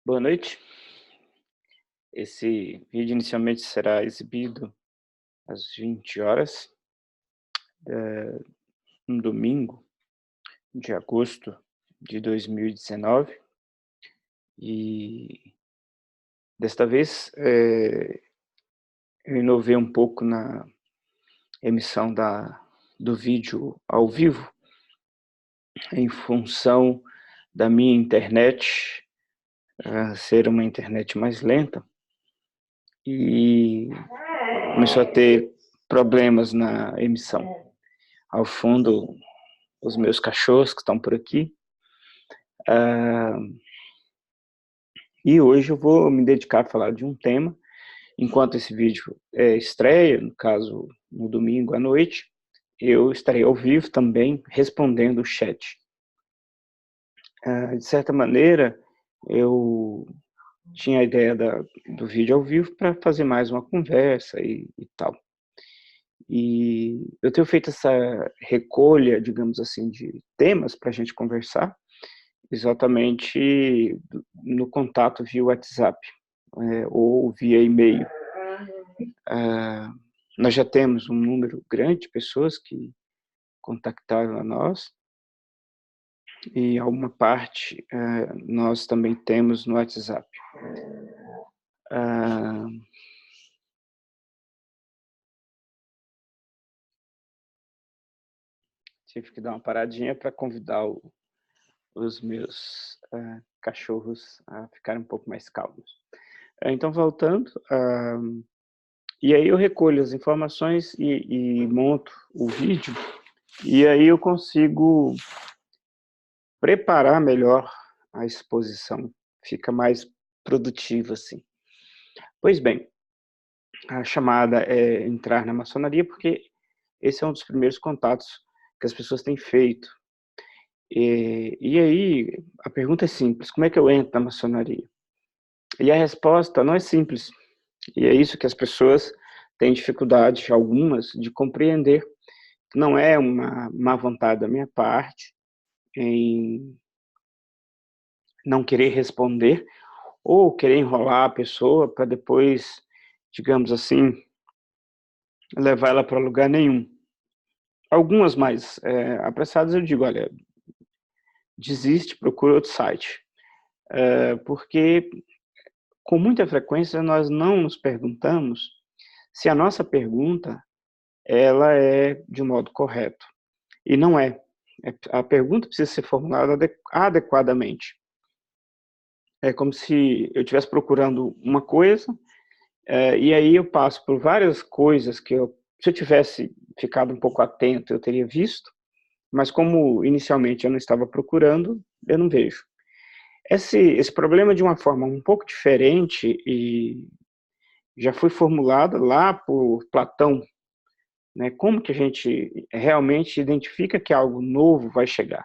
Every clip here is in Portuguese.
Boa noite. Esse vídeo inicialmente será exibido às 20 horas, no domingo de agosto de 2019. E desta vez, eu inovei um pouco na emissão do vídeo ao vivo, em função da minha internet ser uma internet mais lenta, e começou a ter problemas na emissão. Ao fundo, os meus cachorros que estão por aqui. E hoje eu vou me dedicar a falar de um tema, enquanto esse vídeo estreia, no caso, no domingo à noite, eu estarei ao vivo também respondendo o chat. De certa maneira, eu tinha a ideia do vídeo ao vivo para fazer mais uma conversa e tal. E eu tenho feito essa recolha, digamos assim, de temas para a gente conversar, exatamente no contato via WhatsApp, ou via e-mail. Nós já temos um número grande de pessoas que contactaram a nós, e alguma parte nós também temos no WhatsApp. Ah, Tive que dar uma paradinha para convidar os meus cachorros a ficarem um pouco mais calmos. Então, voltando, e aí eu recolho as informações e monto o vídeo, e aí eu consigo preparar melhor a exposição, fica mais produtivo assim. Pois bem, a chamada é entrar na maçonaria, porque esse é um dos primeiros contatos que as pessoas têm feito. E aí, a pergunta é simples: como é que eu entro na maçonaria? E a resposta não é simples, e é isso que as pessoas têm dificuldade, algumas, de compreender. Não é uma má vontade da minha parte em não querer responder, ou querer enrolar a pessoa para depois, digamos assim, levar ela para lugar nenhum. Algumas mais apressadas eu digo: olha, desiste, procura outro site. Porque com muita frequência nós não nos perguntamos se a nossa pergunta ela é de modo correto. E não é. A pergunta precisa ser formulada adequadamente. É como se eu estivesse procurando uma coisa, e aí eu passo por várias coisas que se eu tivesse ficado um pouco atento, eu teria visto, mas como inicialmente eu não estava procurando, eu não vejo. Esse problema, de uma forma um pouco diferente, e já foi formulado lá por Platão, né? Como que a gente realmente identifica que algo novo vai chegar?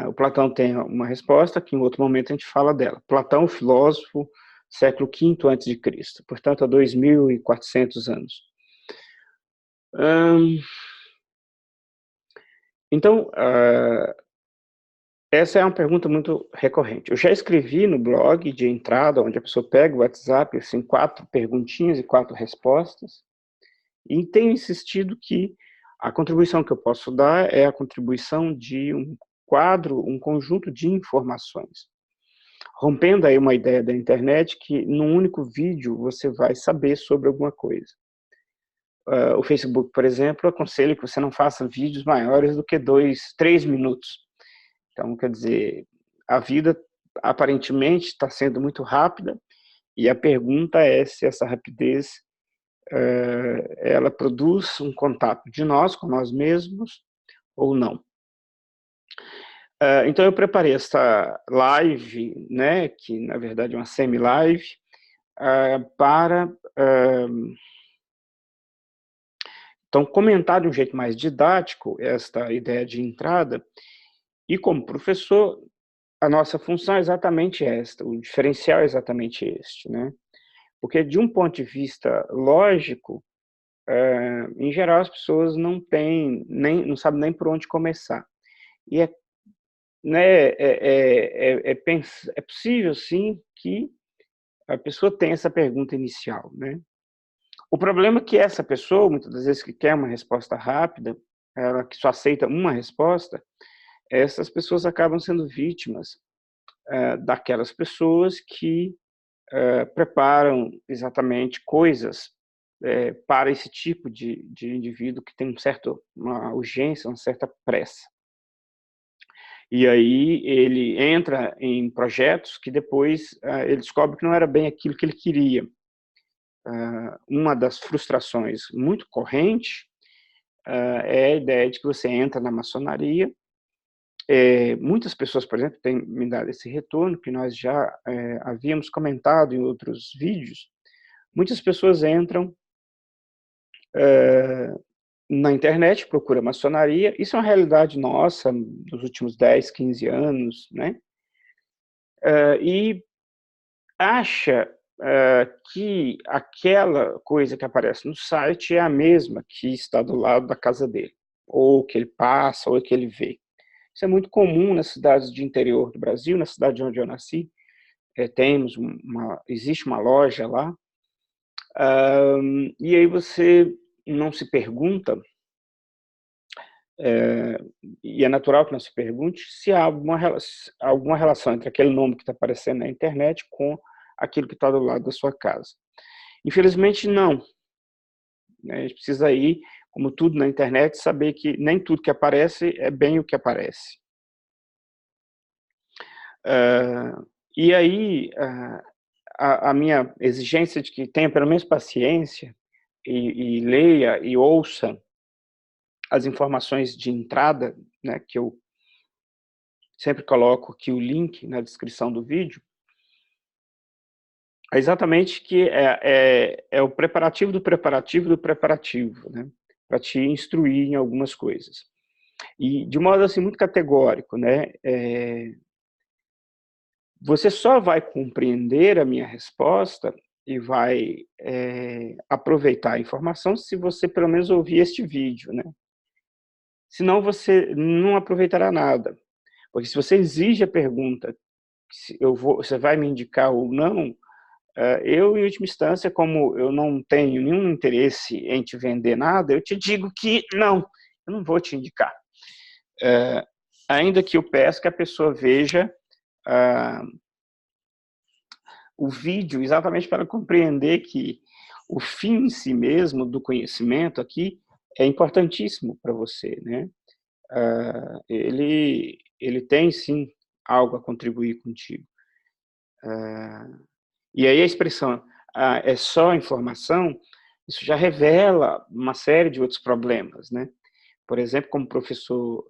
O Platão tem uma resposta que em outro momento a gente fala dela. Platão, filósofo, século V a.C., portanto há 2.400 anos. Então, essa é uma pergunta muito recorrente. Eu já escrevi no blog de entrada, onde a pessoa pega o WhatsApp, assim, 4 perguntinhas e 4 respostas, e tenho insistido que a contribuição que eu posso dar é a contribuição de um quadro, um conjunto de informações. Rompendo aí uma ideia da internet que num único vídeo você vai saber sobre alguma coisa. O Facebook, por exemplo, aconselha que você não faça vídeos maiores do que 2, 3 minutos. Então, quer dizer, a vida aparentemente está sendo muito rápida, e a pergunta é se essa rapidez ela produz um contato de nós com nós mesmos ou não. Então eu preparei essa live, né, que na verdade é uma semi-live, para então comentar de um jeito mais didático esta ideia de entrada, e como professor, a nossa função é exatamente esta, o diferencial é exatamente este, né? Porque de um ponto de vista lógico, em geral as pessoas não sabem nem por onde começar. E é né, é possível, sim, que a pessoa tenha essa pergunta inicial, né? O problema é que essa pessoa, muitas das vezes, que quer uma resposta rápida, ela que só aceita uma resposta, essas pessoas acabam sendo vítimas daquelas pessoas que preparam exatamente coisas para esse tipo de indivíduo que tem uma urgência, uma certa pressa. E aí ele entra em projetos que depois ele descobre que não era bem aquilo que ele queria. Uma das frustrações muito corrente é a ideia de que você entra na maçonaria. Muitas pessoas, por exemplo, têm me dado esse retorno, que nós já havíamos comentado em outros vídeos. Muitas pessoas entram na internet, procuram maçonaria. Isso é uma realidade nossa dos últimos 10, 15 anos, né? E acha que aquela coisa que aparece no site é a mesma que está do lado da casa dele, ou que ele passa, ou que ele vê. Isso é muito comum nas cidades de interior do Brasil, na cidade onde eu nasci, existe uma loja lá, e aí você não se pergunta, e é natural que não se pergunte, se há alguma relação entre aquele nome que está aparecendo na internet com aquilo que está do lado da sua casa. Infelizmente, não. A gente precisa ir, como tudo na internet, saber que nem tudo que aparece é bem o que aparece. E aí, a minha exigência de que tenha pelo menos paciência e leia e ouça as informações de entrada, né, que eu sempre coloco aqui o link na descrição do vídeo, é exatamente que é o preparativo do preparativo do preparativo, né, para te instruir em algumas coisas. E de modo assim muito categórico, né, você só vai compreender a minha resposta e vai aproveitar a informação se você pelo menos ouvir este vídeo, né? Senão você não aproveitará nada, porque se você exige a pergunta, se você vai me indicar ou não, eu, em última instância, como eu não tenho nenhum interesse em te vender nada, eu te digo que não, eu não vou te indicar. Ainda que eu peça que a pessoa veja o vídeo exatamente para compreender que o fim em si mesmo do conhecimento aqui é importantíssimo para você, né? Ele tem sim algo a contribuir contigo. E aí a expressão é só informação, isso já revela uma série de outros problemas, né? Por exemplo, como professor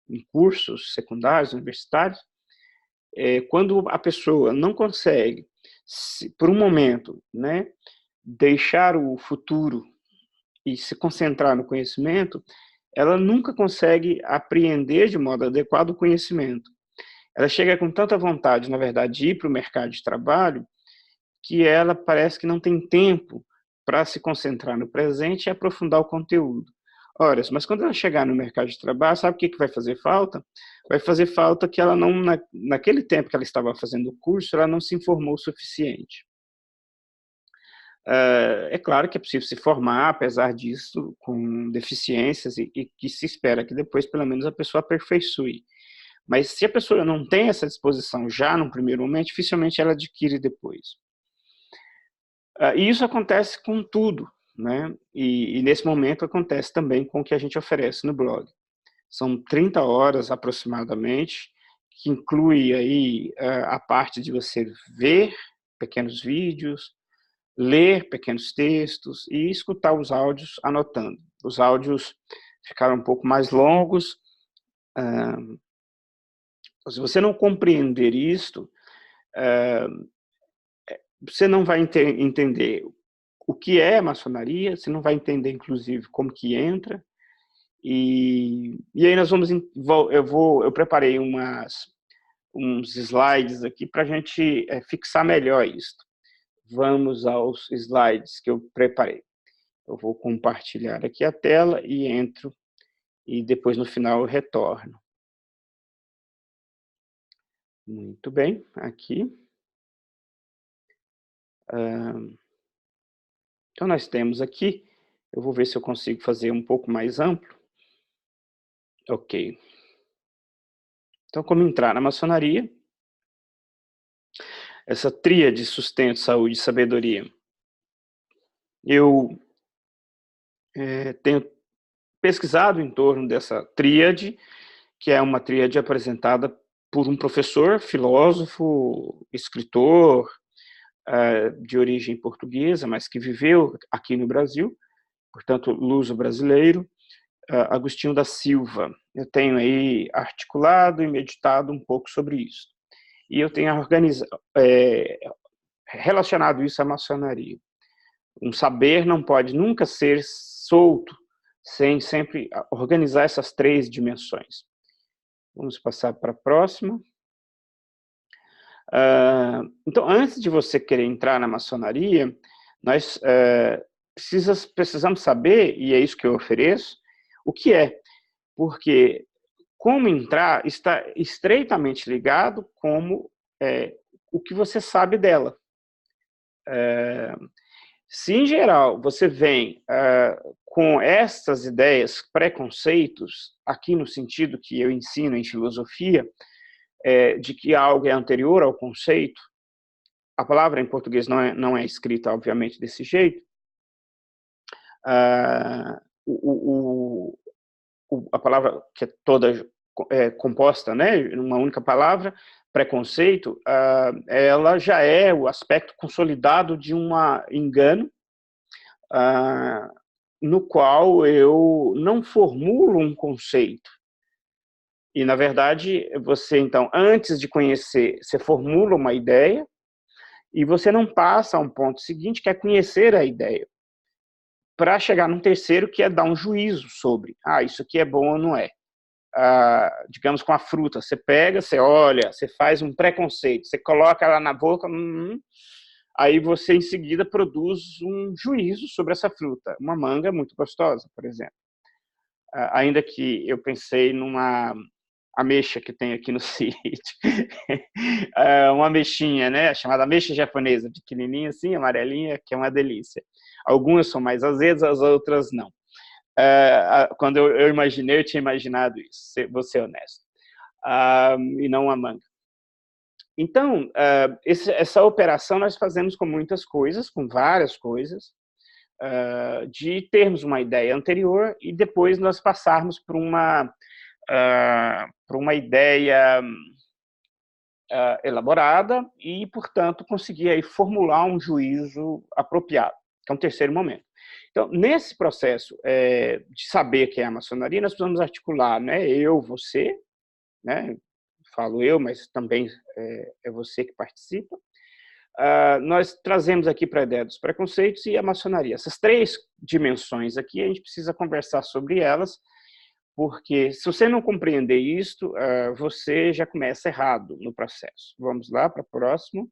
em cursos secundários, universitários, quando a pessoa não consegue, por um momento, né, deixar o futuro e se concentrar no conhecimento, ela nunca consegue apreender de modo adequado o conhecimento. Ela chega com tanta vontade, na verdade, de ir para o mercado de trabalho, que ela parece que não tem tempo para se concentrar no presente e aprofundar o conteúdo. Ora, mas quando ela chegar no mercado de trabalho, sabe o que vai fazer falta? Vai fazer falta que ela não, naquele tempo que ela estava fazendo o curso, ela não se informou o suficiente. É claro que é possível se formar, apesar disso, com deficiências e que se espera que depois, pelo menos, a pessoa aperfeiçoe. Mas se a pessoa não tem essa disposição já no primeiro momento, dificilmente ela adquire depois. E isso acontece com tudo, né? E nesse momento acontece também com o que a gente oferece no blog. São 30 horas aproximadamente, que inclui aí a parte de você ver pequenos vídeos, ler pequenos textos e escutar os áudios anotando. Os áudios ficaram um pouco mais longos. Se você não compreender isto, você não vai entender o que é maçonaria, você não vai entender, inclusive, como que entra. E aí nós vamos, eu preparei uns slides aqui para a gente fixar melhor isso. Vamos aos slides que eu preparei. Eu vou compartilhar aqui a tela e entro, e depois no final eu retorno. Muito bem, aqui. Então, nós temos aqui, eu vou ver se eu consigo fazer um pouco mais amplo. Ok. Então, como entrar na maçonaria? Essa tríade: sustento, saúde e sabedoria. Eu tenho pesquisado em torno dessa tríade, que é uma tríade apresentada por um professor, filósofo, escritor, de origem portuguesa, mas que viveu aqui no Brasil, portanto, luso-brasileiro, Agostinho da Silva. Eu tenho aí articulado e meditado um pouco sobre isso. E eu tenho relacionado isso à maçonaria. Um saber não pode nunca ser solto, sem sempre organizar essas três dimensões. Vamos passar para a próxima. Então, antes de você querer entrar na maçonaria, nós precisamos saber, e é isso que eu ofereço, o que é. Porque como entrar está estreitamente ligado com o que você sabe dela. Se, em geral, você vem com essas ideias, preconceitos, aqui no sentido que eu ensino em filosofia, de que algo é anterior ao conceito, a palavra em português não é escrita, obviamente, desse jeito, a palavra que é toda composta, né, numa única palavra, preconceito, ela já é o aspecto consolidado de um engano, no qual eu não formulo um conceito. E, na verdade, você, então, antes de conhecer, você formula uma ideia, e você não passa a um ponto seguinte, que é conhecer a ideia, para chegar num terceiro, que é dar um juízo sobre, isso aqui é bom ou não é. Digamos, com a fruta, você pega, você olha, você faz um preconceito, você coloca ela na boca, aí você em seguida produz um juízo sobre essa fruta. Uma manga muito gostosa, por exemplo. Ainda que eu pensei numa ameixa que tem aqui no sítio, uma ameixinha, né, chamada ameixa japonesa, pequenininha assim, amarelinha, que é uma delícia. Algumas são mais azedas, as outras não. Quando eu imaginei, eu tinha imaginado isso, vou ser honesto, e não uma manga. Então, essa operação nós fazemos com muitas coisas, com várias coisas, de termos uma ideia anterior e depois nós passarmos por uma ideia elaborada e, portanto, conseguir aí formular um juízo apropriado, que é um terceiro momento. Então, nesse processo de saber que é a maçonaria, nós precisamos articular, né, eu, você, né, falo eu, mas também é você que participa. Nós trazemos aqui para a ideia dos preconceitos e a maçonaria. Essas três dimensões aqui, a gente precisa conversar sobre elas, porque se você não compreender isto, você já começa errado no processo. Vamos lá para o próximo.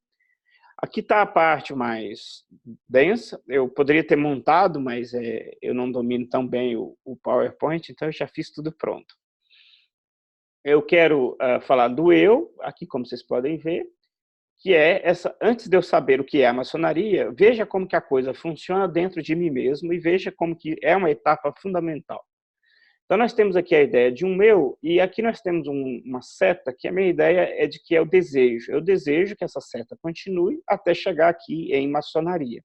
Aqui está a parte mais densa. Eu poderia ter montado, mas eu não domino tão bem o PowerPoint, então eu já fiz tudo pronto. Eu quero falar do eu, aqui como vocês podem ver, que é antes de eu saber o que é a maçonaria, veja como que a coisa funciona dentro de mim mesmo e veja como que é uma etapa fundamental. Então, nós temos aqui a ideia de um eu, e aqui nós temos uma seta, que a minha ideia é de que é o desejo. Eu desejo que essa seta continue até chegar aqui em maçonaria.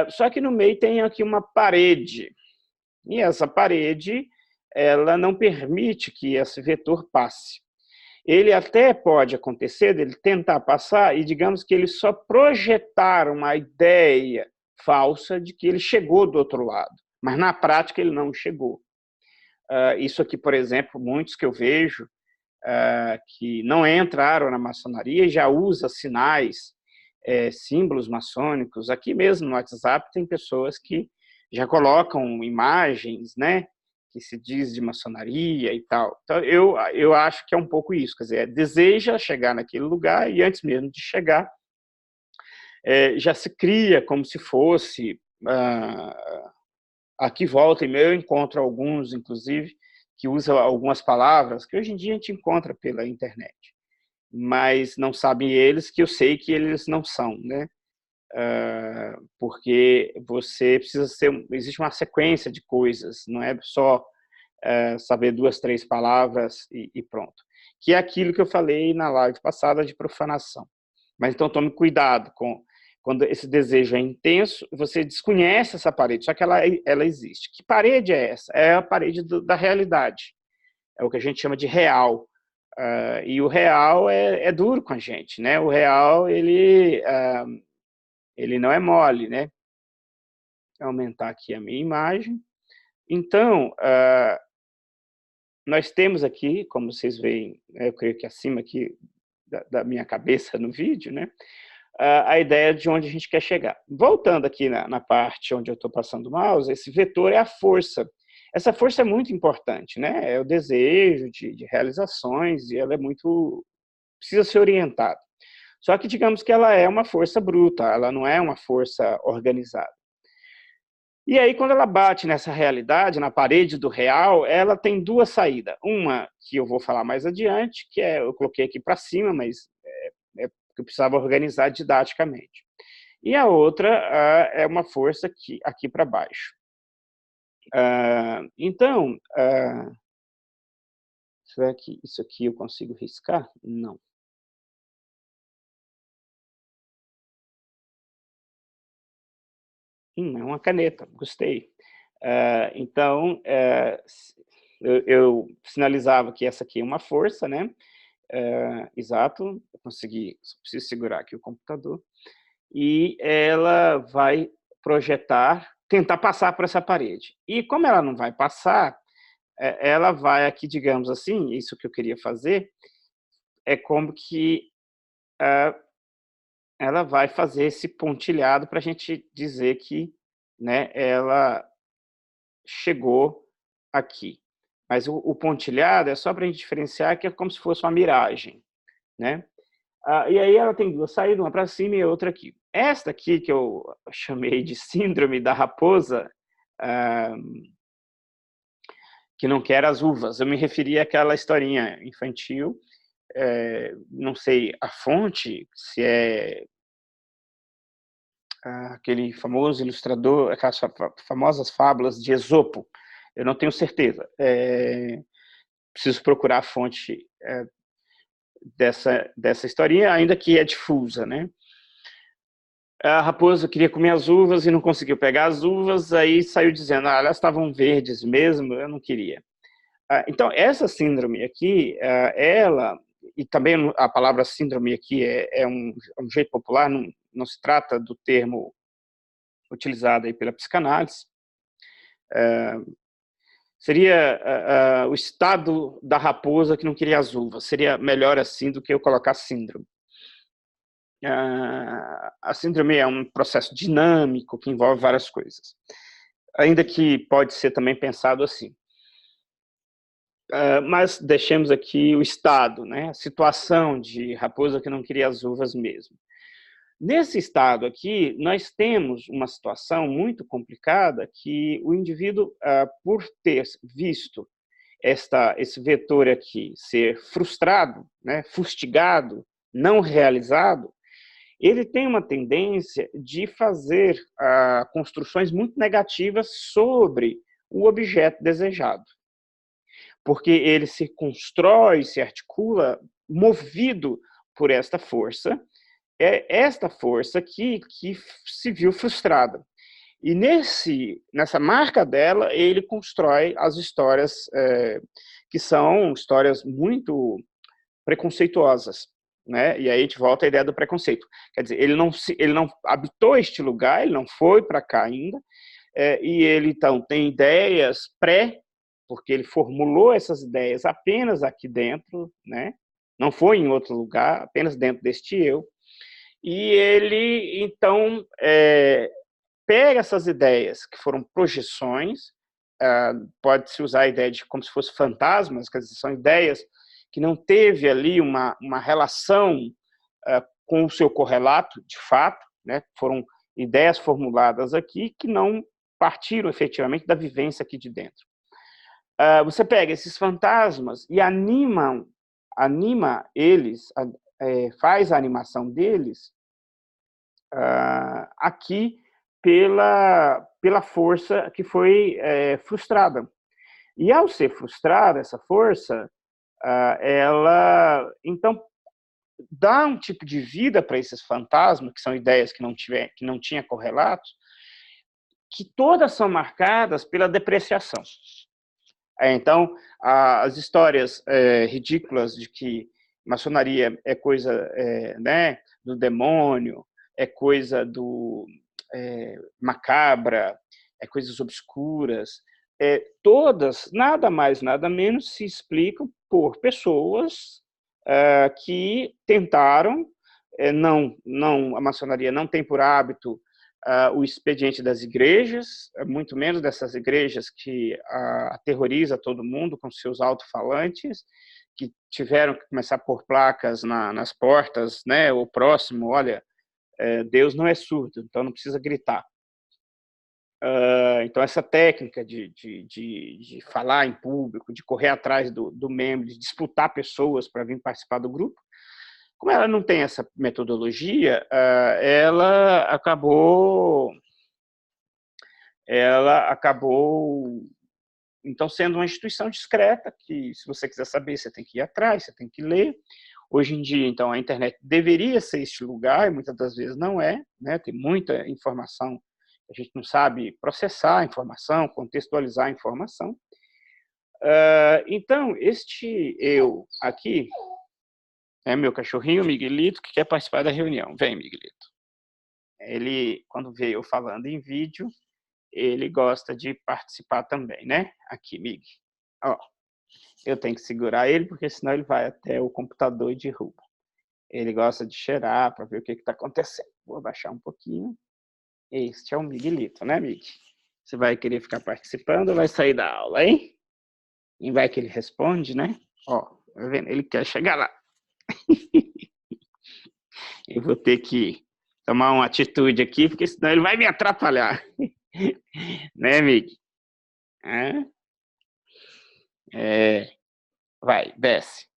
Só que no meio tem aqui uma parede, e essa parede ela não permite que esse vetor passe. Ele até pode acontecer dele tentar passar e, digamos que ele só projetar uma ideia falsa de que ele chegou do outro lado, mas na prática ele não chegou. Isso aqui, por exemplo, muitos que eu vejo que não entraram na maçonaria e já usa sinais, símbolos maçônicos. Aqui mesmo no WhatsApp tem pessoas que já colocam imagens, né, que se diz de maçonaria e tal. Então, eu acho que é um pouco isso, quer dizer, deseja chegar naquele lugar e antes mesmo de chegar, já se cria como se fosse... Aqui volta e meia eu encontro alguns, inclusive, que usam algumas palavras que hoje em dia a gente encontra pela internet. mas não sabem eles que eu sei que eles não são, né? Porque você precisa existe uma sequência de coisas, não é só saber 2, 3 palavras e pronto. Que é aquilo que eu falei na live passada de profanação. Mas então tome cuidado quando esse desejo é intenso, você desconhece essa parede, só que ela existe. Que parede é essa? É a parede da realidade. É o que a gente chama de real. E o real é duro com a gente, né? O real, ele não é mole, né? Vou aumentar aqui a minha imagem. Então, nós temos aqui, como vocês veem, eu creio que acima aqui da minha cabeça no vídeo, né? A ideia de onde a gente quer chegar. Voltando aqui na parte onde eu estou passando o mouse, esse vetor é a força. Essa força é muito importante, né? É o desejo de realizações e ela é muito... precisa ser orientada. Só que digamos que ela é uma força bruta, ela não é uma força organizada. E aí, quando ela bate nessa realidade, na parede do real, ela tem 2 saídas. Uma, que eu vou falar mais adiante, que eu coloquei aqui para cima, mas é porque eu precisava organizar didaticamente. E a outra é uma força aqui para baixo. Então, será que isso aqui eu consigo riscar? Não. É uma caneta, gostei. Então, eu sinalizava que essa aqui é uma força, né? Exato, eu consegui, só preciso segurar aqui o computador. E ela vai projetar, tentar passar por essa parede. E como ela não vai passar, ela vai aqui, digamos assim, isso que eu queria fazer, é como que ela vai fazer esse pontilhado para a gente dizer que, né, ela chegou aqui. Mas o pontilhado é só para a gente diferenciar que é como se fosse uma miragem, né? E aí ela tem 2 saídas, uma para cima e outra aqui. Esta aqui, que eu chamei de síndrome da raposa, que não quer as uvas, eu me referi àquela historinha infantil, não sei a fonte, se é aquele famoso ilustrador, aquelas famosas fábulas de Esopo, eu não tenho certeza. Preciso procurar a fonte dessa historinha, ainda que é difusa, né? A raposa queria comer as uvas e não conseguiu pegar as uvas, aí saiu dizendo, elas estavam verdes mesmo, eu não queria. Então, essa síndrome aqui, ela, e também a palavra síndrome aqui é um jeito popular, não se trata do termo utilizado aí pela psicanálise, seria o estado da raposa que não queria as uvas, seria melhor assim do que eu colocar síndrome. A síndrome é um processo dinâmico que envolve várias coisas, ainda que pode ser também pensado assim. Mas deixemos aqui o estado, né? A situação de raposa que não queria as uvas mesmo. Nesse estado aqui, nós temos uma situação muito complicada que o indivíduo, por ter visto esse vetor aqui ser frustrado, né, fustigado, não realizado, ele tem uma tendência de fazer construções muito negativas sobre o objeto desejado. Porque ele se constrói, se articula, movido por esta força, é esta força que se viu frustrada. E nessa marca dela, ele constrói as histórias que são histórias muito preconceituosas, né? E aí a gente volta à ideia do preconceito. Quer dizer, ele não habitou este lugar, ele não foi para cá ainda, e ele então tem ideias porque ele formulou essas ideias apenas aqui dentro, né? Não foi em outro lugar, apenas dentro deste eu. E ele então pega essas ideias que foram projeções, pode-se usar a ideia de como se fossem fantasmas, quer dizer, são ideias que não teve ali uma relação com o seu correlato, de fato, né? Foram ideias formuladas aqui que não partiram efetivamente da vivência aqui de dentro. Você pega esses fantasmas e anima eles faz a animação deles aqui pela força que foi frustrada. E ao ser frustrada essa força, ela então dá um tipo de vida para esses fantasmas, que são ideias que não tinha correlatos, que todas são marcadas pela depreciação. Então, as histórias ridículas de que maçonaria é coisa né, do demônio, é coisa do macabra, é coisas obscuras, todas, nada mais, nada menos, se explicam por pessoas que tentaram, a maçonaria não tem por hábito o expediente das igrejas, muito menos dessas igrejas que aterroriza todo mundo com seus alto-falantes, que tiveram que começar a pôr placas nas portas, né, o próximo, olha, Deus não é surdo, então não precisa gritar. Então, essa técnica de falar em público, de correr atrás do membro, de disputar pessoas para vir participar do grupo, como ela não tem essa metodologia, ela acabou então sendo uma instituição discreta que, se você quiser saber, você tem que ir atrás, você tem que ler. Hoje em dia, então, a internet deveria ser este lugar, e muitas das vezes não é, né? Tem muita informação, a gente não sabe processar a informação, contextualizar a informação. Então, este eu aqui é meu cachorrinho, Miguelito, que quer participar da reunião. Vem, Miguelito. Ele, quando vê eu falando em vídeo, ele gosta de participar também, né? Aqui, Mig. Ó, eu tenho que segurar ele, porque senão ele vai até o computador e derruba. Ele gosta de cheirar para ver o que está acontecendo. Vou abaixar um pouquinho. Este é o Miguelito, né, Mig? Você vai querer ficar participando ou vai sair da aula, hein? E vai que ele responde, né? Ó, tá vendo? Ele quer chegar lá. Eu vou ter que tomar uma atitude aqui, porque senão ele vai me atrapalhar. Né, Mig? Vai, desce.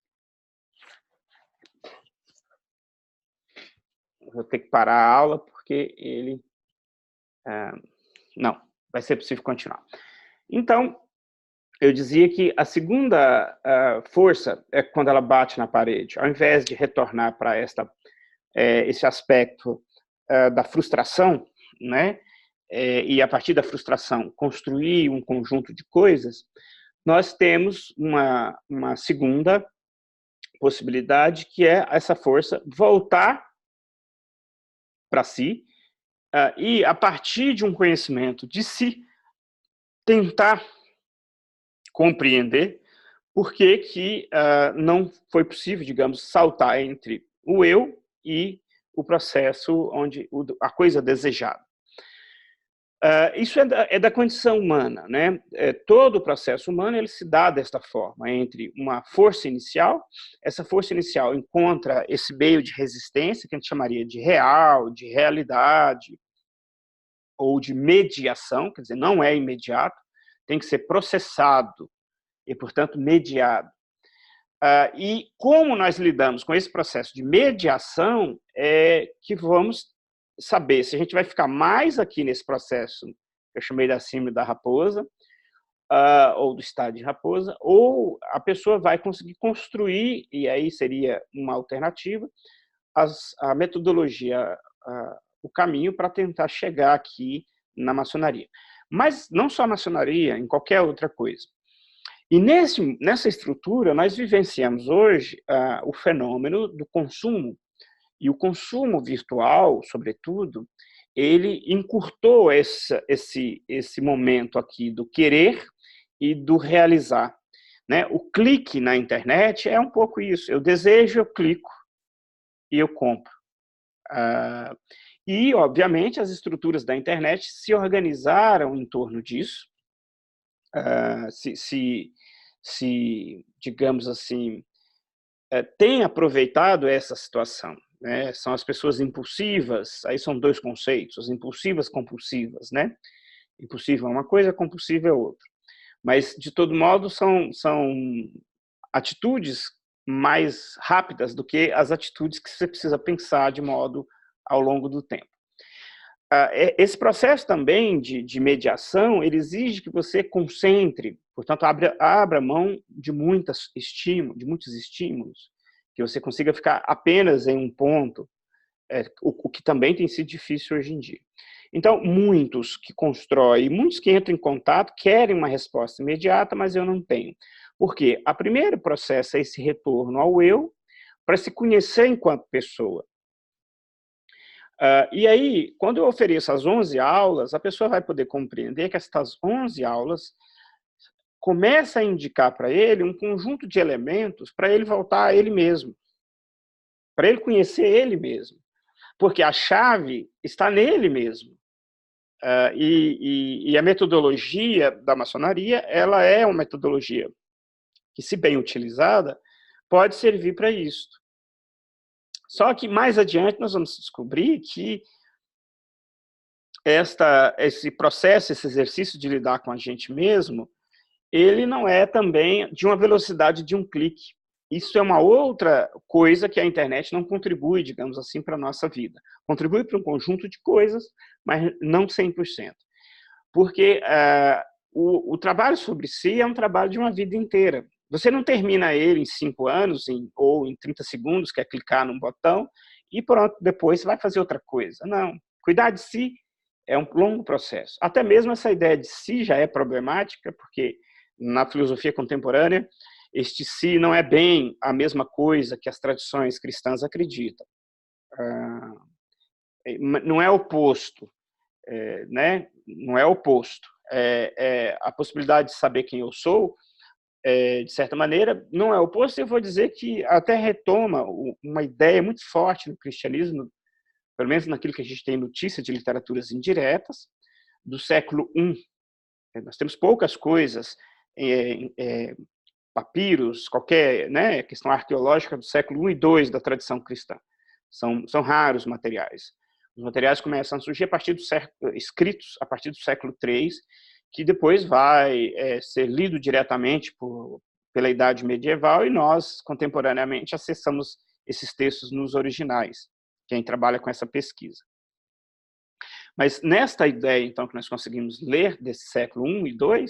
Vou ter que parar a aula, porque ele... não, vai ser possível continuar. Então, eu dizia que a segunda força é quando ela bate na parede. Ao invés de retornar para esse aspecto da frustração, né? E a partir da frustração construir um conjunto de coisas, nós temos uma segunda possibilidade, que é essa força voltar para si e, a partir de um conhecimento de si, tentar compreender por que não foi possível, digamos, saltar entre o eu e o processo onde a coisa desejada. Isso é da condição humana, né? Todo o processo humano ele se dá desta forma, entre uma força inicial, essa força inicial encontra esse meio de resistência, que a gente chamaria de real, de realidade, ou de mediação, quer dizer, não é imediato, tem que ser processado e, portanto, mediado. E como nós lidamos com esse processo de mediação, é que vamos saber se a gente vai ficar mais aqui nesse processo que eu chamei da síndrome da raposa, ou do estado de raposa, ou a pessoa vai conseguir construir, e aí seria uma alternativa, a metodologia, o caminho para tentar chegar aqui na maçonaria. Mas não só a maçonaria, em qualquer outra coisa. E nessa estrutura, nós vivenciamos hoje o fenômeno do consumo. E o consumo virtual, sobretudo, ele encurtou esse momento aqui do querer e do realizar. Né? O clique na internet é um pouco isso. Eu desejo, eu clico e eu compro. E, obviamente, as estruturas da internet se organizaram em torno disso, se digamos assim, tem aproveitado essa situação. Né? São as pessoas impulsivas, aí são dois conceitos, as impulsivas compulsivas. Né? Impulsiva é uma coisa, compulsiva é outra. Mas, de todo modo, são atitudes mais rápidas do que as atitudes que você precisa pensar de modo ao longo do tempo. Esse processo também de mediação, ele exige que você concentre, portanto, abra mão de muitos estímulos, que você consiga ficar apenas em um ponto, o que também tem sido difícil hoje em dia. Então, muitos que constroem, muitos que entram em contato querem uma resposta imediata, mas eu não tenho. Por quê? O primeiro processo é esse retorno ao eu, para se conhecer enquanto pessoa. E aí, quando eu ofereço as 11 aulas, a pessoa vai poder compreender que essas 11 aulas começam a indicar para ele um conjunto de elementos para ele voltar a ele mesmo, para ele conhecer ele mesmo, porque a chave está nele mesmo. E a metodologia da maçonaria, ela é uma metodologia que, se bem utilizada, pode servir para isso. Só que mais adiante nós vamos descobrir que esse processo, esse exercício de lidar com a gente mesmo, ele não é também de uma velocidade de um clique. Isso é uma outra coisa que a internet não contribui, digamos assim, para a nossa vida. Contribui para um conjunto de coisas, mas não 100%. Porque o trabalho sobre si é um trabalho de uma vida inteira. Você não termina ele em 5 anos ou em 30 segundos, que é clicar num botão, e pronto, depois você vai fazer outra coisa. Não. Cuidar de si é um longo processo. Até mesmo essa ideia de si já é problemática, porque na filosofia contemporânea, este si não é bem a mesma coisa que as tradições cristãs acreditam. Não é oposto, né? Não é oposto. A possibilidade de saber quem eu sou, de certa maneira, não é oposto. Eu vou dizer que até retoma uma ideia muito forte no cristianismo, pelo menos naquilo que a gente tem notícia de literaturas indiretas, do século I. Nós temos poucas coisas, papiros, qualquer, né, questão arqueológica do século I e II da tradição cristã. São raros materiais. Os materiais começam a surgir escritos a partir do século III, que depois vai ser lido diretamente pela Idade Medieval, e nós, contemporaneamente, acessamos esses textos nos originais, quem trabalha com essa pesquisa. Mas nesta ideia, então, que nós conseguimos ler desse século I e II,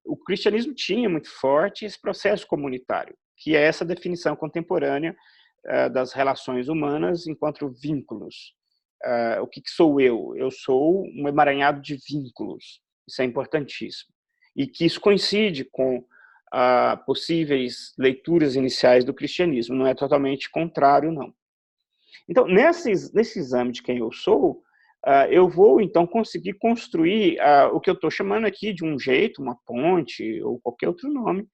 o cristianismo tinha muito forte esse processo comunitário, que é essa definição contemporânea das relações humanas enquanto vínculos. O que sou eu? Eu sou um emaranhado de vínculos. Isso é importantíssimo. E que isso coincide com possíveis leituras iniciais do cristianismo. Não é totalmente contrário, não. Então, nesse exame de quem eu sou, eu vou, então, conseguir construir o que eu estou chamando aqui de um jeito, uma ponte, ou qualquer outro nome,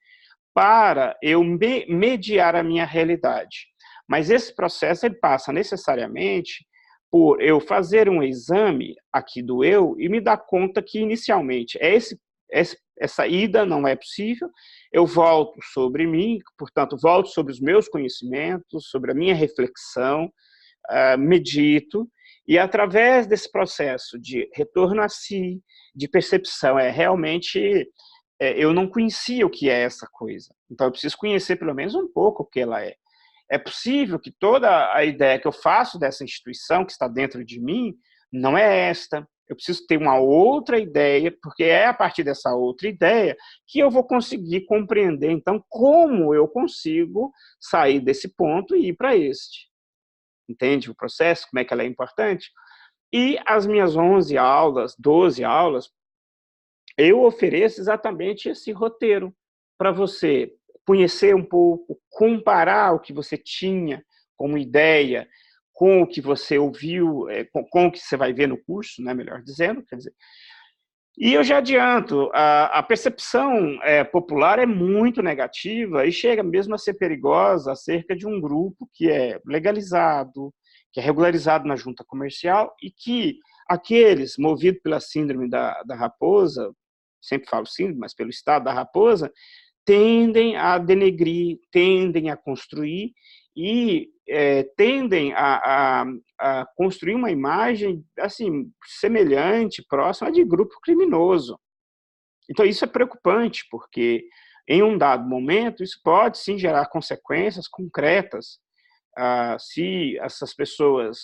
para eu mediar a minha realidade. Mas esse processo ele passa necessariamente por eu fazer um exame aqui do eu e me dar conta que, inicialmente, essa ida não é possível, eu volto sobre mim, portanto, volto sobre os meus conhecimentos, sobre a minha reflexão, medito, e através desse processo de retorno a si, de percepção, realmente eu não conhecia o que é essa coisa. Então eu preciso conhecer pelo menos um pouco o que ela é. É possível que toda a ideia que eu faço dessa instituição que está dentro de mim não é esta. Eu preciso ter uma outra ideia, porque é a partir dessa outra ideia que eu vou conseguir compreender, então, como eu consigo sair desse ponto e ir para este. Entende o processo, como é que ela é importante? E as minhas 11 aulas, 12 aulas, eu ofereço exatamente esse roteiro para você conhecer um pouco, comparar o que você tinha como ideia com o que você ouviu, com o que você vai ver no curso, né, melhor dizendo, quer dizer. E eu já adianto, a percepção popular é muito negativa e chega mesmo a ser perigosa acerca de um grupo que é legalizado, que é regularizado na junta comercial e que aqueles movidos pela síndrome da raposa, sempre falo síndrome, mas pelo estado da raposa, tendem a denegrir, tendem a construir e tendem a construir uma imagem assim semelhante, próxima de grupo criminoso. Então isso é preocupante, porque em um dado momento, isso pode sim gerar consequências concretas. Se essas pessoas,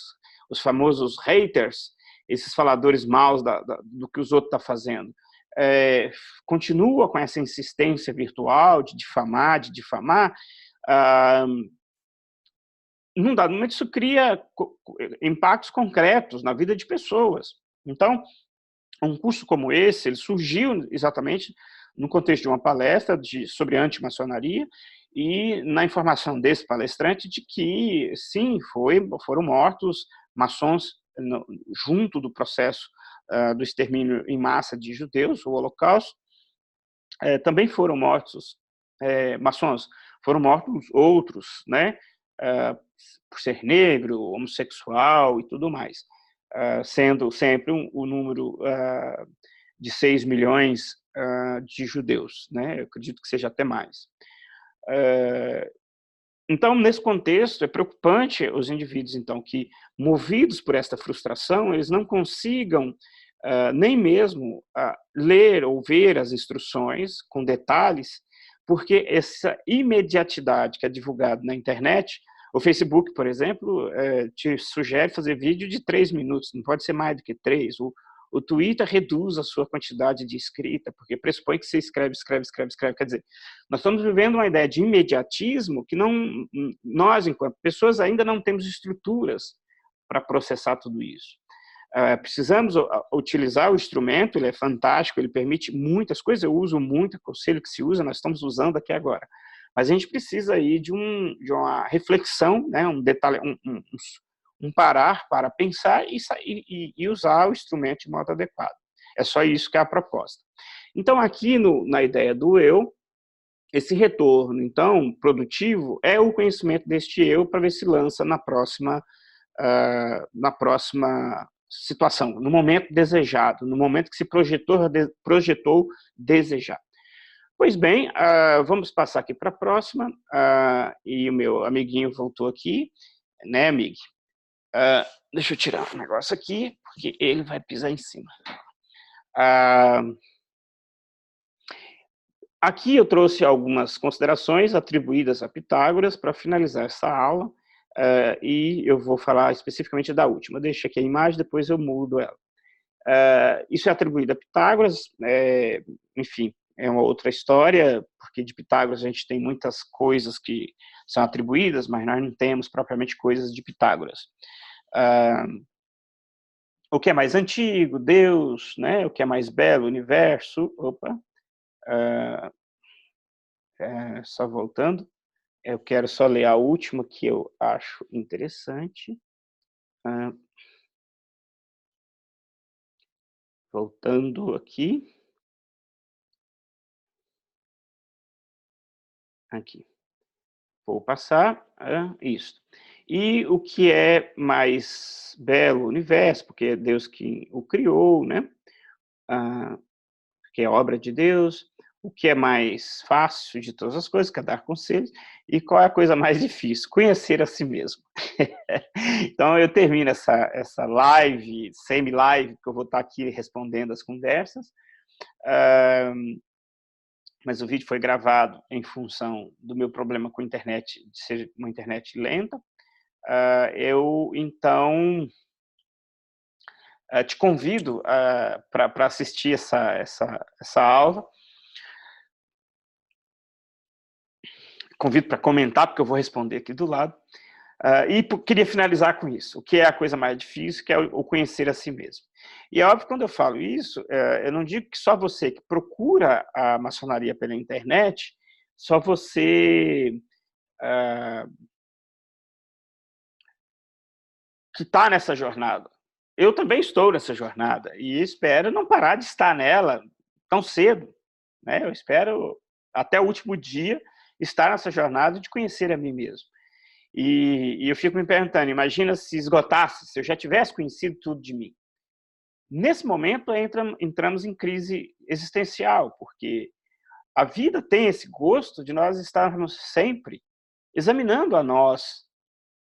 os famosos haters, esses faladores maus do que os outros estão fazendo, continua com essa insistência virtual de difamar, num dado momento isso cria impactos concretos na vida de pessoas. Então, um curso como esse, ele surgiu exatamente no contexto de uma palestra sobre antimaçonaria e na informação desse palestrante de que, sim, foram mortos maçons junto do processo do extermínio em massa de judeus, o Holocausto. Também foram mortos maçons, foram mortos outros, né, por ser negro, homossexual e tudo mais, sendo sempre o número de 6 milhões de judeus, né? Eu acredito que seja até mais. Então, nesse contexto, é preocupante os indivíduos, então, que, movidos por esta frustração, eles não consigam nem mesmo ler ou ver as instruções com detalhes, porque essa imediatidade que é divulgada na internet, o Facebook, por exemplo, te sugere fazer vídeo de 3 minutos, não pode ser mais do que 3. O Twitter reduz a sua quantidade de escrita, porque pressupõe que você escreve. Quer dizer, nós estamos vivendo uma ideia de imediatismo que nós, enquanto pessoas, ainda não temos estruturas para processar tudo isso. Precisamos utilizar o instrumento, ele é fantástico, ele permite muitas coisas, eu uso muito o conselho que se usa, nós estamos usando aqui agora. Mas a gente precisa aí de uma reflexão, né, um detalhe, um parar para pensar e usar o instrumento de modo adequado. É só isso que é a proposta. Então, aqui na ideia do eu, esse retorno, então, produtivo, é o conhecimento deste eu para ver se lança na próxima situação, no momento desejado, no momento que se projetou desejar. Pois bem, vamos passar aqui para a próxima, e o meu amiguinho voltou aqui, né, amigo? Deixa eu tirar um negócio aqui, porque ele vai pisar em cima. Aqui eu trouxe algumas considerações atribuídas a Pitágoras para finalizar essa aula, e eu vou falar especificamente da última. Deixa aqui a imagem, depois eu mudo ela. Isso é atribuído a Pitágoras, enfim, é uma outra história, porque de Pitágoras a gente tem muitas coisas que são atribuídas, mas nós não temos propriamente coisas de Pitágoras. O que é mais antigo, Deus, né? O que é mais belo, universo. Opa, só voltando. Eu quero só ler a última que eu acho interessante. Voltando aqui. Aqui. Vou passar isso. E o que é mais belo, o universo, porque é Deus que o criou, né? Que é obra de Deus. O que é mais fácil de todas as coisas, que é dar conselhos. E qual é a coisa mais difícil? Conhecer a si mesmo. Então, eu termino essa live, semi-live, que eu vou estar aqui respondendo as conversas. Mas o vídeo foi gravado em função do meu problema com a internet, de ser uma internet lenta. Eu, então, te convido para assistir essa aula. Convido para comentar, porque eu vou responder aqui do lado. E queria finalizar com isso. O que é a coisa mais difícil, que é o conhecer a si mesmo. E é óbvio, quando eu falo isso, eu não digo que só você que procura a maçonaria pela internet, só você que está nessa jornada. Eu também estou nessa jornada e espero não parar de estar nela tão cedo, né? Eu espero até o último dia estar nessa jornada de conhecer a mim mesmo. E eu fico me perguntando, imagina se esgotasse, se eu já tivesse conhecido tudo de mim. Nesse momento, entramos em crise existencial, porque a vida tem esse gosto de nós estarmos sempre examinando a nós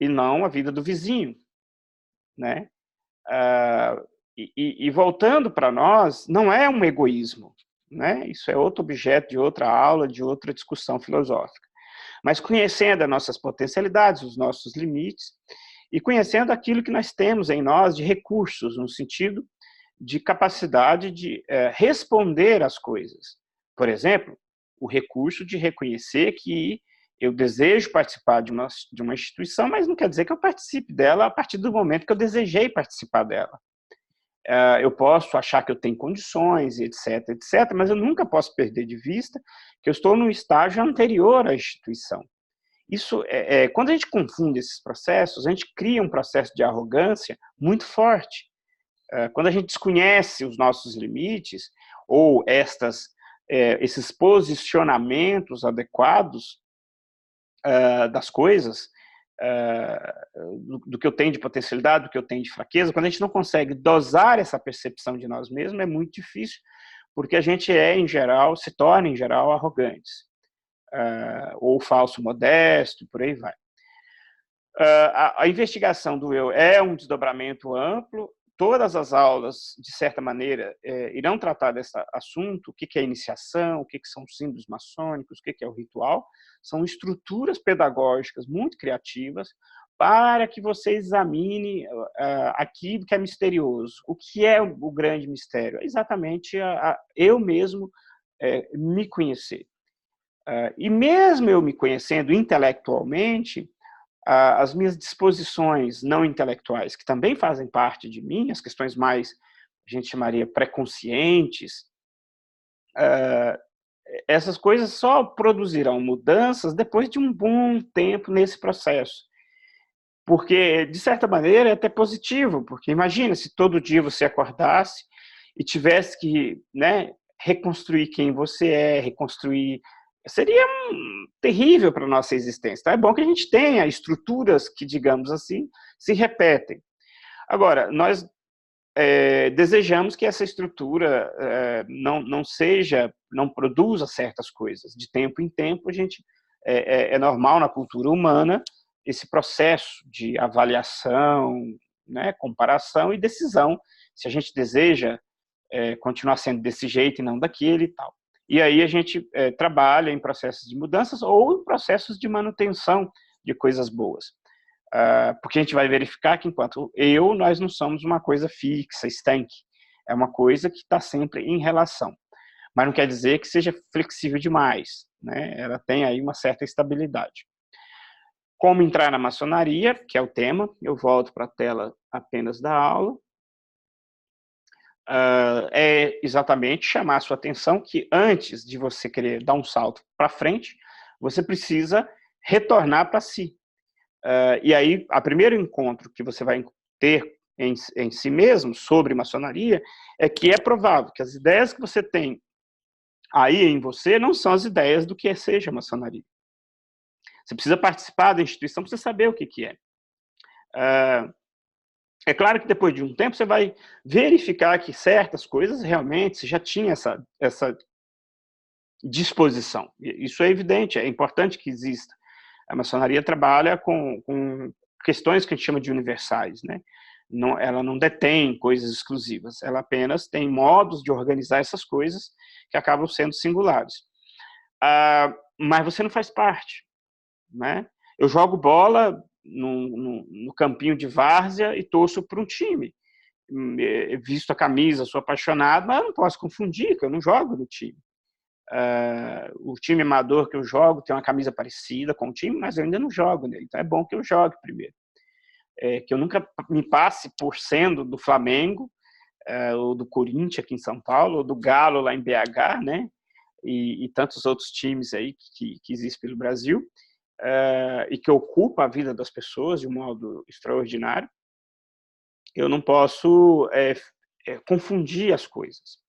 e não a vida do vizinho, né? E voltando para nós, não é um egoísmo, né? Isso é outro objeto de outra aula, de outra discussão filosófica. Mas conhecendo as nossas potencialidades, os nossos limites, e conhecendo aquilo que nós temos em nós de recursos, no sentido de capacidade de responder às coisas. Por exemplo, o recurso de reconhecer que eu desejo participar de uma instituição, mas não quer dizer que eu participe dela a partir do momento que eu desejei participar dela. Eu posso achar que eu tenho condições, etc., etc., mas eu nunca posso perder de vista que eu estou num estágio anterior à instituição. Isso quando a gente confunde esses processos, a gente cria um processo de arrogância muito forte. Quando a gente desconhece os nossos limites ou esses posicionamentos adequados das coisas, do que eu tenho de potencialidade, do que eu tenho de fraqueza, quando a gente não consegue dosar essa percepção de nós mesmos, é muito difícil, porque a gente se torna, em geral, arrogantes. Ou falso modesto, por aí vai. A investigação do eu é um desdobramento amplo, todas as aulas, de certa maneira, irão tratar desse assunto, o que é iniciação, o que são os símbolos maçônicos, o que é o ritual, são estruturas pedagógicas muito criativas para que você examine aquilo que é misterioso. O que é o grande mistério? É exatamente eu mesmo me conhecer. E mesmo eu me conhecendo intelectualmente, as minhas disposições não intelectuais, que também fazem parte de mim, as questões mais, a gente chamaria, pré-conscientes, essas coisas só produzirão mudanças depois de um bom tempo nesse processo. Porque, de certa maneira, é até positivo, porque imagina se todo dia você acordasse e tivesse que, né, reconstruir quem você é, reconstruir. Seria terrível para a nossa existência. Então, é bom que a gente tenha estruturas que, digamos assim, se repetem. Agora, nós desejamos que essa estrutura não produza certas coisas. De tempo em tempo, é normal na cultura humana esse processo de avaliação, né, comparação e decisão, se a gente deseja continuar sendo desse jeito e não daquele e tal. E aí a gente trabalha em processos de mudanças ou em processos de manutenção de coisas boas. Porque a gente vai verificar que enquanto nós não somos uma coisa fixa, estanque. É uma coisa que está sempre em relação. Mas não quer dizer que seja flexível demais, né? Ela tem aí uma certa estabilidade. Como entrar na maçonaria, que é o tema, eu volto para a tela apenas da aula. É exatamente chamar a sua atenção que antes de você querer dar um salto para frente, você precisa retornar para si. E aí, o primeiro encontro que você vai ter em si mesmo sobre maçonaria é que é provável que as ideias que você tem aí em você não são as ideias do que seja maçonaria. Você precisa participar da instituição para você saber o que é. É claro que depois de um tempo você vai verificar que certas coisas realmente você já tinha essa disposição. Isso é evidente, é importante que exista. A maçonaria trabalha com questões que a gente chama de universais, né? Ela não detém coisas exclusivas, ela apenas tem modos de organizar essas coisas que acabam sendo singulares. Mas você não faz parte, né? Eu jogo bola no campinho de várzea e torço para um time. Visto a camisa, sou apaixonado, mas eu não posso confundir, que eu não jogo no time. O time amador que eu jogo tem uma camisa parecida com o time, mas eu ainda não jogo nele. Então é bom que eu jogue primeiro. Que eu nunca me passe por sendo do Flamengo, ou do Corinthians aqui em São Paulo, ou do Galo lá em BH, né? E tantos outros times aí que existem pelo Brasil, e que ocupa a vida das pessoas de um modo extraordinário. Eu não posso confundir as coisas.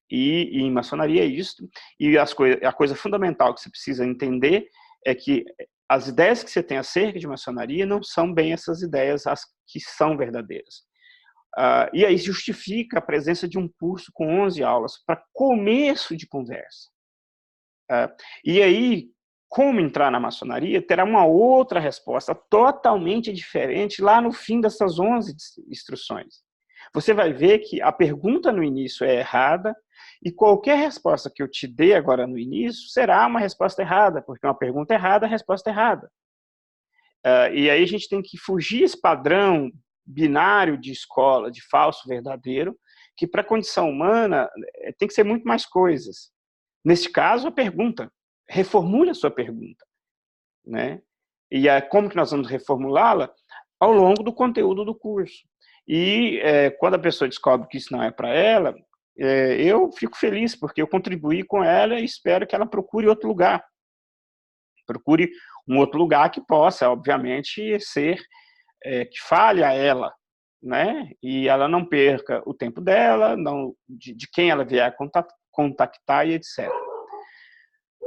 E em maçonaria é isso. E a coisa fundamental que você precisa entender é que as ideias que você tem acerca de maçonaria não são bem essas ideias as que são verdadeiras. E aí justifica a presença de um curso com 11 aulas para começo de conversa. E aí, como entrar na maçonaria, terá uma outra resposta totalmente diferente lá no fim dessas 11 instruções. Você vai ver que a pergunta no início é errada E qualquer resposta que eu te dê agora no início será uma resposta errada, porque uma pergunta errada é resposta errada. E aí a gente tem que fugir esse padrão binário de escola, de falso, verdadeiro, que para a condição humana tem que ser muito mais coisas. Neste caso, a pergunta. Reformule a sua pergunta, né? E como que nós vamos reformulá-la? Ao longo do conteúdo do curso. E quando a pessoa descobre que isso não é para ela, eu fico feliz, porque eu contribuí com ela e espero que ela procure outro lugar. Procure um outro lugar que possa, obviamente, ser, que fale a ela, né? E ela não perca o tempo dela, não, de quem ela vier a contactar e etc.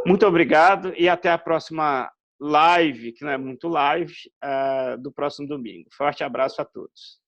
Muito obrigado e até a próxima live, que não é muito live, do próximo domingo. Forte abraço a todos.